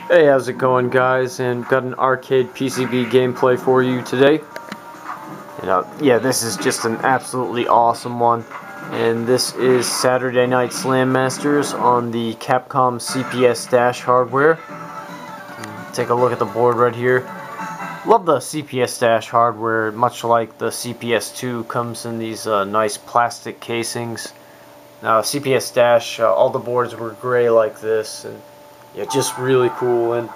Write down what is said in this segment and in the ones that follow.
Hey, how's it going, guys? And got an arcade PCB gameplay for you today. And yeah, this is just an absolutely awesome one. And this is Saturday Night Slam Masters on the Capcom CPS DASH hardware. Take a look at the board right here. Love the CPS DASH hardware, much like the CPS2, comes in these nice plastic casings. CPS DASH, all the boards were gray like this, and yeah, just really cool. And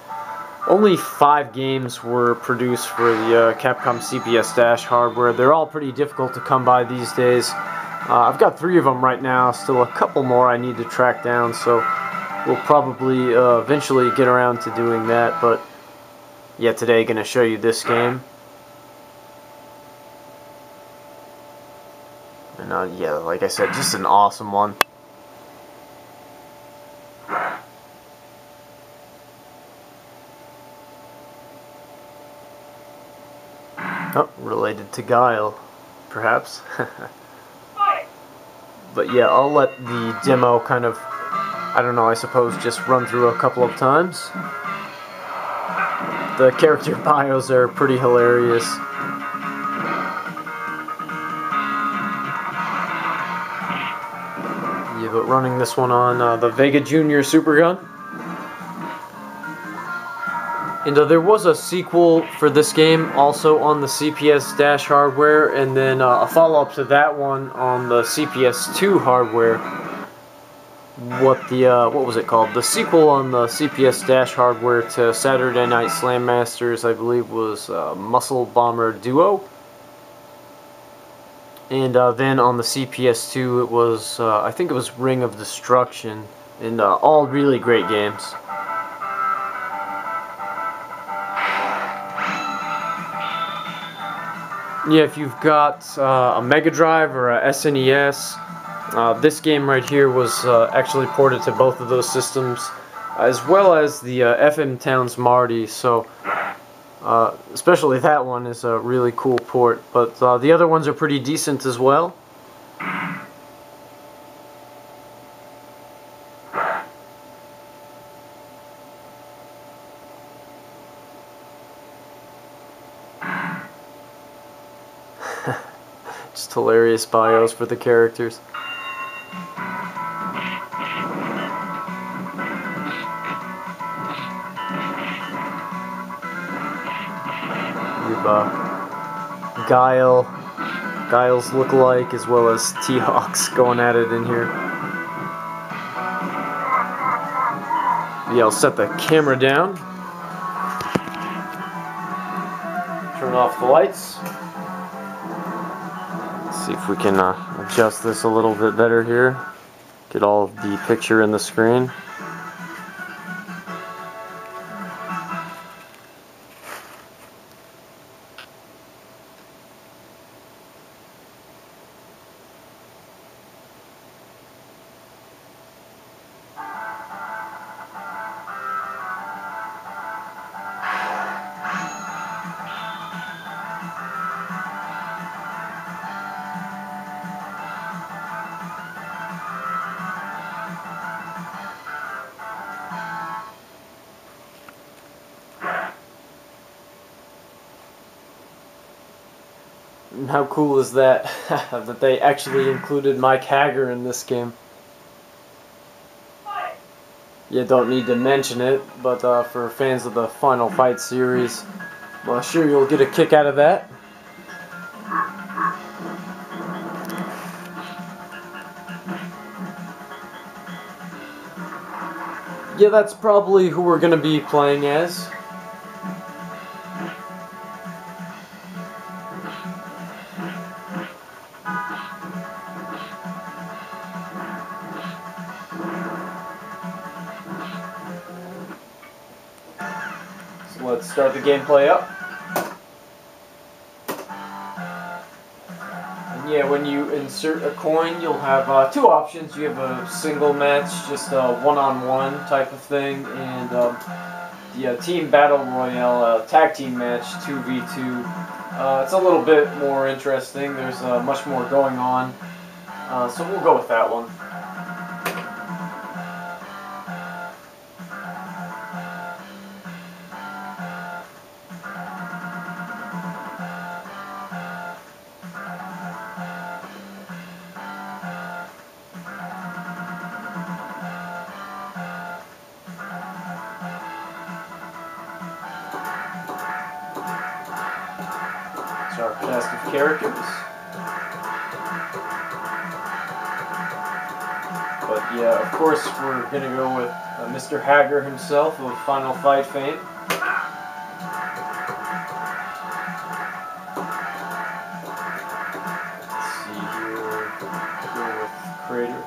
only 5 games were produced for the Capcom CPS DASH hardware. They're all pretty difficult to come by these days. I've got 3 of them right now, still a couple more I need to track down, so we'll probably eventually get around to doing that. But yeah, today going to show you this game. And yeah, like I said, just an awesome one. Oh, related to Guile, perhaps. But yeah, I'll let the demo kind of, I don't know, I suppose just run through a couple of times. The character bios are pretty hilarious. Yeah, but running this one on the Vega Junior Supergun. And there was a sequel for this game also on the CPS DASH hardware, and then a follow-up to that one on the CPS2 hardware. What was it called? The sequel on the CPS DASH hardware to Saturday Night Slam Masters, I believe, was Muscle Bomber Duo. And then on the CPS2, it was, I think it was Ring of Destruction, and all really great games. Yeah, if you've got a Mega Drive or a SNES, this game right here was actually ported to both of those systems, as well as the FM Towns Marty, so especially that one is a really cool port, but the other ones are pretty decent as well. Just hilarious bios for the characters. You've Guile's lookalike, as well as T-Hawks going at it in here. Yeah, I'll set the camera down. Turn off the lights. See if we can adjust this a little bit better here. Get all of the picture in the screen. How cool is that? That they actually included Mike Hager in this game. You don't need to mention it, but for fans of the Final Fight series, well, I'm sure you'll get a kick out of that. Yeah, that's probably who we're going to be playing as. So let's start the gameplay up. And yeah, when you insert a coin, you'll have 2 options. You have a single match, just a one-on-one type of thing, and the Team Battle Royale tag team match, 2v2. It's a little bit more interesting. There's much more going on, so we'll go with that one. all-star cast of characters. But yeah, of course, we're going to go with Mr. Hager himself of Final Fight fame. Let's see here. Go with Crater.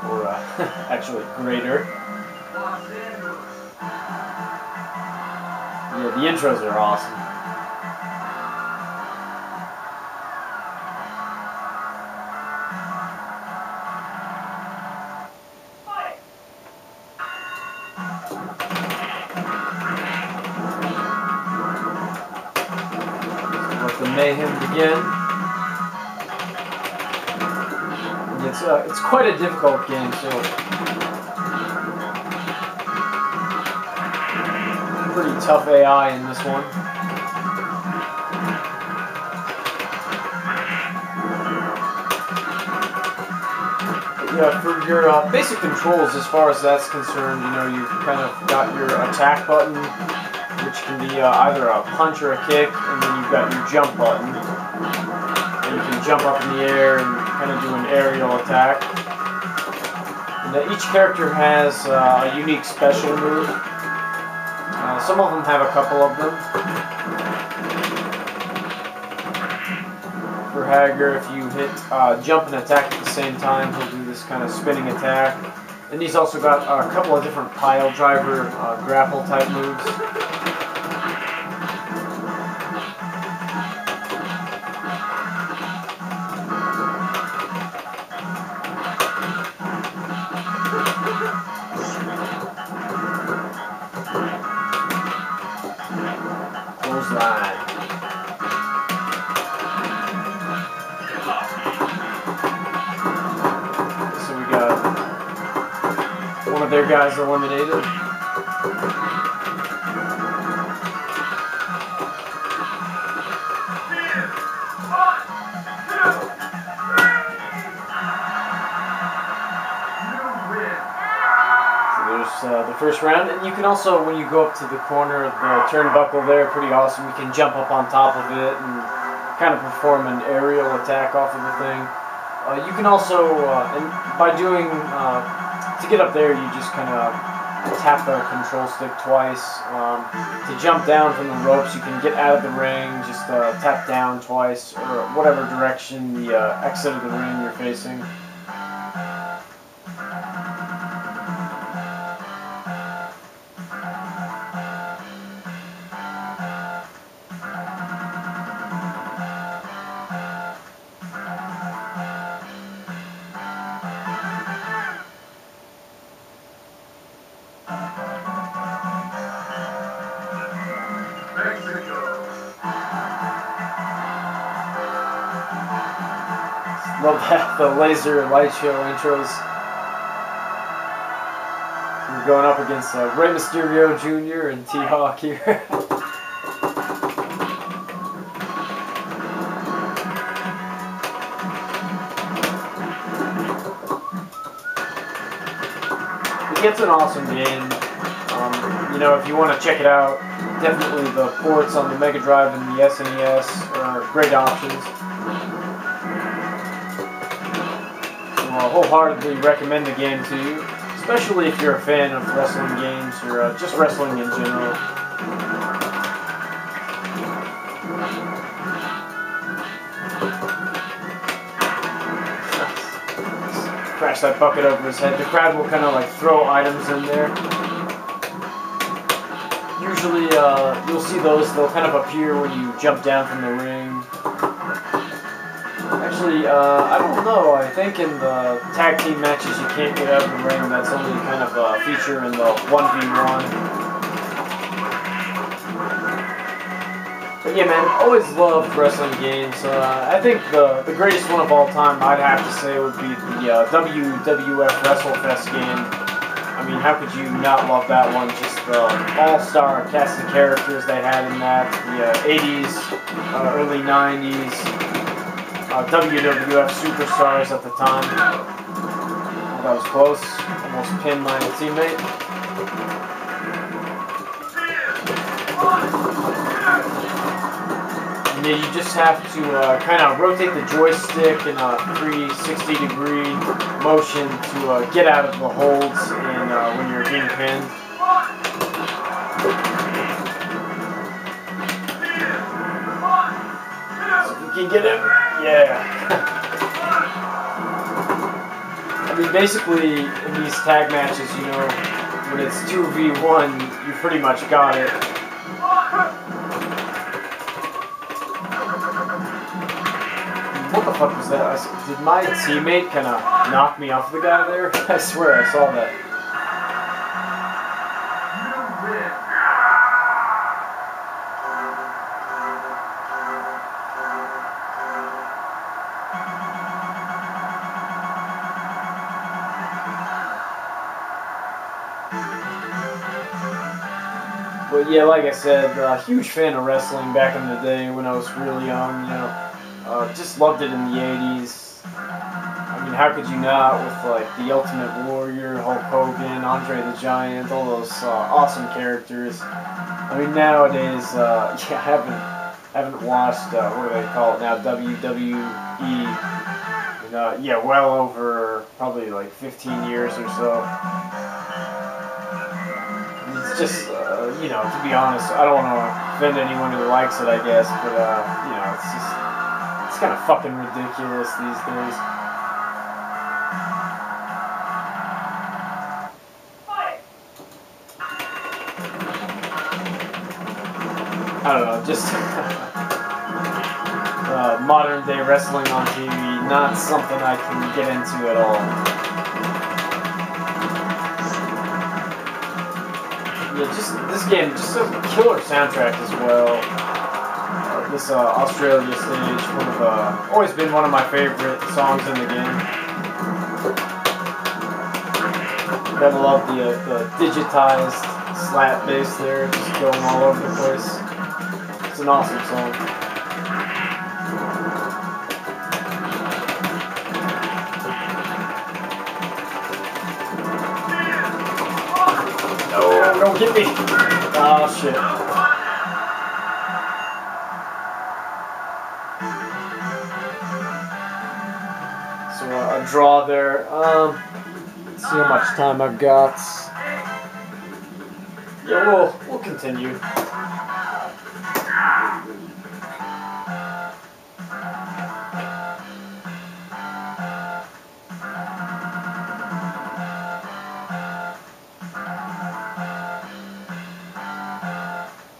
Or, actually, Greater. Yeah, the intros are awesome. Let the mayhem begin. It's quite a difficult game, so pretty tough AI in this one. Yeah, for your basic controls, as far as that's concerned, you know, you've kind of got your attack button, which can be either a punch or a kick, and then you've got your jump button. And you can jump up in the air and kind of do an aerial attack. And each character has a unique special move. Some of them have a couple of them. For Hager, if you hit jump and attack at the same time, he'll do this kind of spinning attack. And he's also got a couple of different pile driver grapple type moves. Clothesline. One of their guys eliminated. So there's the first round, and you can also, when you go up to the corner of the turnbuckle there, pretty awesome. You can jump up on top of it and kind of perform an aerial attack off of the thing. You can also, and by doing to get up there, you just kind of tap the control stick twice. To jump down from the ropes, you can get out of the ring, just tap down twice, or whatever direction the exit of the ring you're facing. Love that, the laser light show intros. We're going up against Rey Mysterio Jr. and T-Hawk here. It's an awesome game. You know, if you want to check it out, definitely the ports on the Mega Drive and the SNES are great options. I'll wholeheartedly recommend the game to you, especially if you're a fan of wrestling games or just wrestling in general. Crash that bucket over his head. The crowd will kind of like throw items in there. Usually you'll see those, they'll kind of appear when you jump down from the ring. Actually, I don't know. I think in the tag team matches you can't get out of the ring. That's only kind of a feature in the 1v1. But yeah, man, always loved wrestling games. I think the greatest one of all time, I'd have to say, would be the WWF WrestleFest game. I mean, how could you not love that one? Just the all-star cast of characters they had in that. The 80s, early 90s. WWF superstars at the time. Oh, that was close. Almost pinned my teammate. And then you just have to kind of rotate the joystick in a 360-degree motion to get out of the holds and when you're being pinned. So if you can get him, yeah. I mean, basically, in these tag matches, you know, when it's 2v1, you pretty much got it. What the fuck was that? Did my teammate kind of knock me off the guy there? I swear I saw that. But yeah, like I said, huge fan of wrestling back in the day when I was really young, you know. Just loved it in the 80s. I mean, how could you not with, like, The Ultimate Warrior, Hulk Hogan, Andre the Giant, all those awesome characters. I mean, nowadays, yeah, I haven't watched, what do they call it now, WWE, and, yeah, well over probably, like, 15 years or so. It's just, you know, to be honest, I don't want to offend anyone who likes it, I guess, but, you know, it's kind of fucking ridiculous these days. I don't know, just modern day wrestling on TV, not something I can get into at all. Yeah, just this game just has a killer soundtrack as well. This Australia stage, always been one of my favorite songs in the game. Gotta love the digitized slap bass there, just going all over the place. It's an awesome song. No, don't get me. Oh shit. So a draw there. Let's see how much time I've got. Yeah, we'll continue.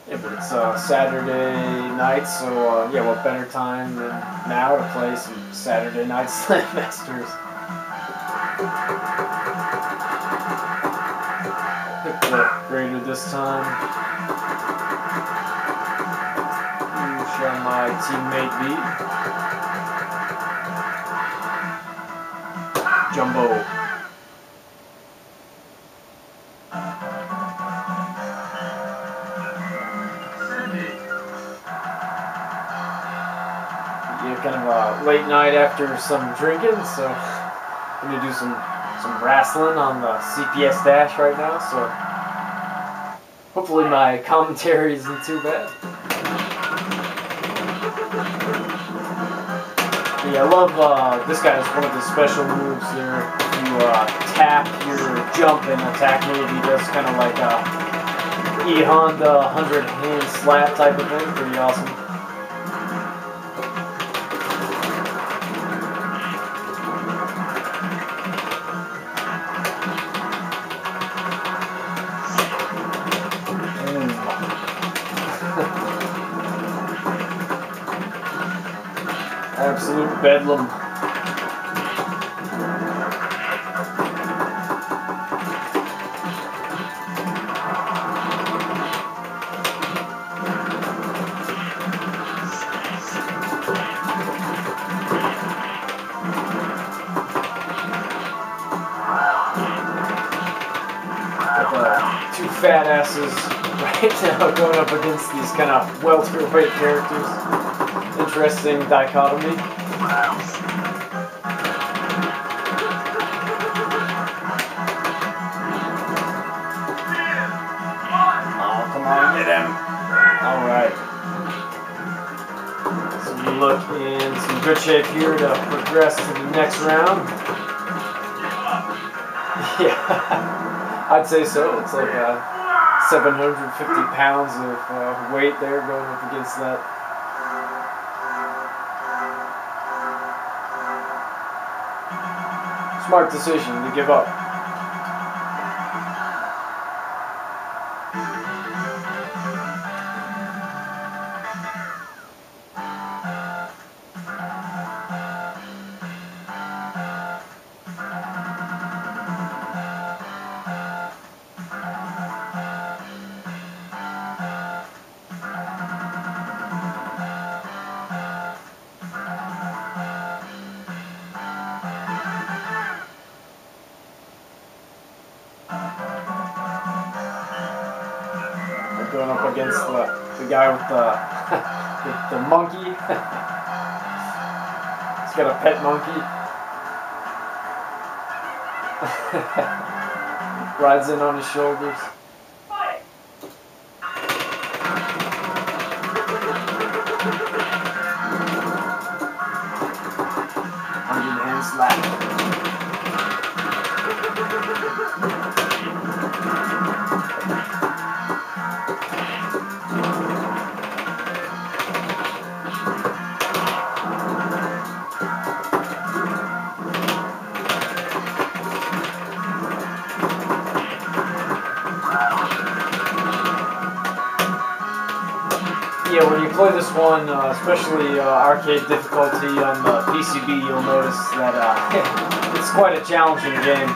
Yeah, but it's Saturday night, so yeah, what better time than now to play some Saturday Night Slam Masters. Pick the grader this time. Who shall my teammate be? Jumbo. Yeah, kind of a late night after some drinking, so I'm gonna do some wrestling on the CPS Dash right now, so hopefully my commentary isn't too bad. Yeah, I love this guy has one of the special moves there. You tap your jump and attack move. He does kind of like a E Honda 100-hand slap type of thing. Pretty awesome. Absolute bedlam. Two fat asses right now going up against these kind of welterweight characters. Interesting dichotomy. Oh, come on, get him. good shape here to progress to the next round. Yeah, I'd say so. It's like 750 pounds of weight there going up against that. Smart decision to give up. Going up against the guy with the monkey. He's got a pet monkey. Rides in on his shoulders. 100-hand slap. Yeah, when you play this one, especially arcade difficulty on the PCB, you'll notice that it's quite a challenging game.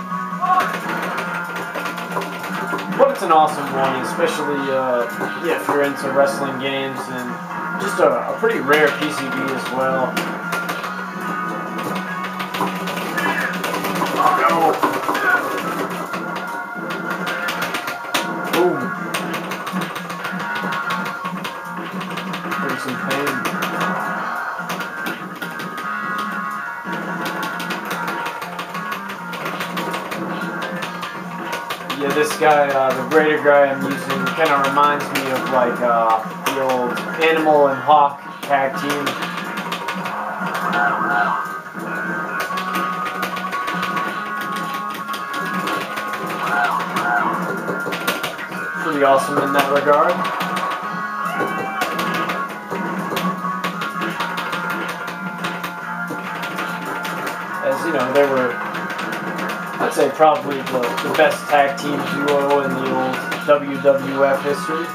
But it's an awesome one, especially yeah, if you're into wrestling games, and just a pretty rare PCB as well. Oh, no. Boom. Some pain. Yeah, this guy, the greater guy I'm using, kind of reminds me of like the old Animal and Hawk tag team. Pretty awesome in that regard. As you know, they were, I'd say, probably the best tag team duo in the old WWF history.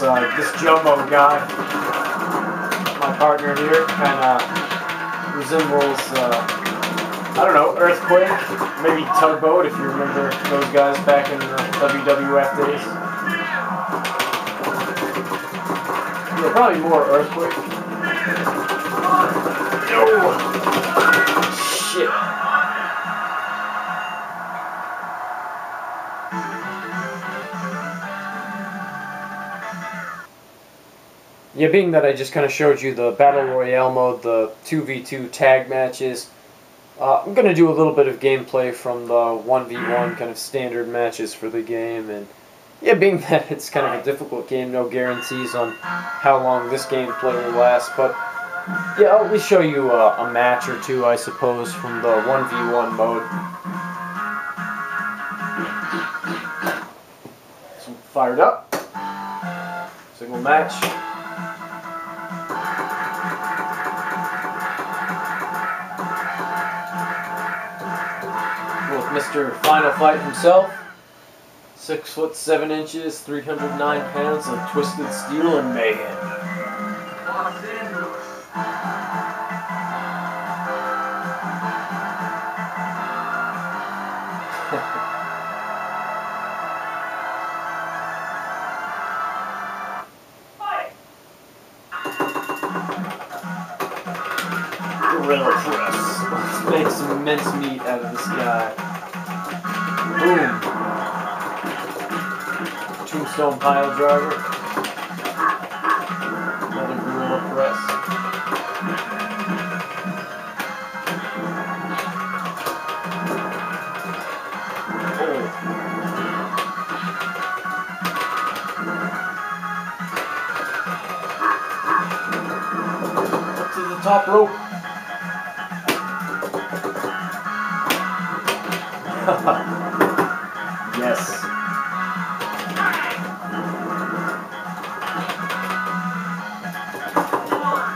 And this Jumbo guy, my partner here, kind of resembles, I don't know, Earthquake, maybe Tugboat, if you remember those guys back in the WWF days. Yeah, probably more Earthquake. Oh, shit. Yeah, being that I just kind of showed you the Battle Royale mode, the 2v2 tag matches, I'm going to do a little bit of gameplay from the 1v1 kind of standard matches for the game, and yeah, being that it's kind of a difficult game, no guarantees on how long this gameplay will last, but yeah, I'll at least show you a match or two, I suppose, from the 1v1 mode. So fired up, single match. With Mr. Final Fight himself, 6'7", 309 pounds of twisted steel and mayhem. Gorilla press. Let's make some mincemeat out of this guy. Boom. Tombstone pile driver. Another gorilla press. top rope. Yes.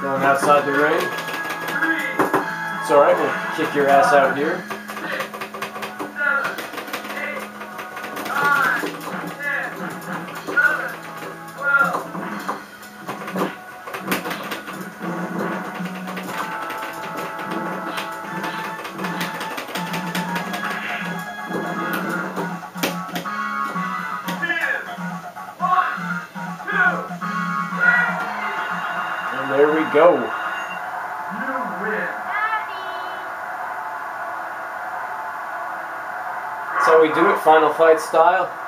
Going outside the ring. It's alright, we'll kick your ass out here. And there we go. That's how we do it, Final Fight style.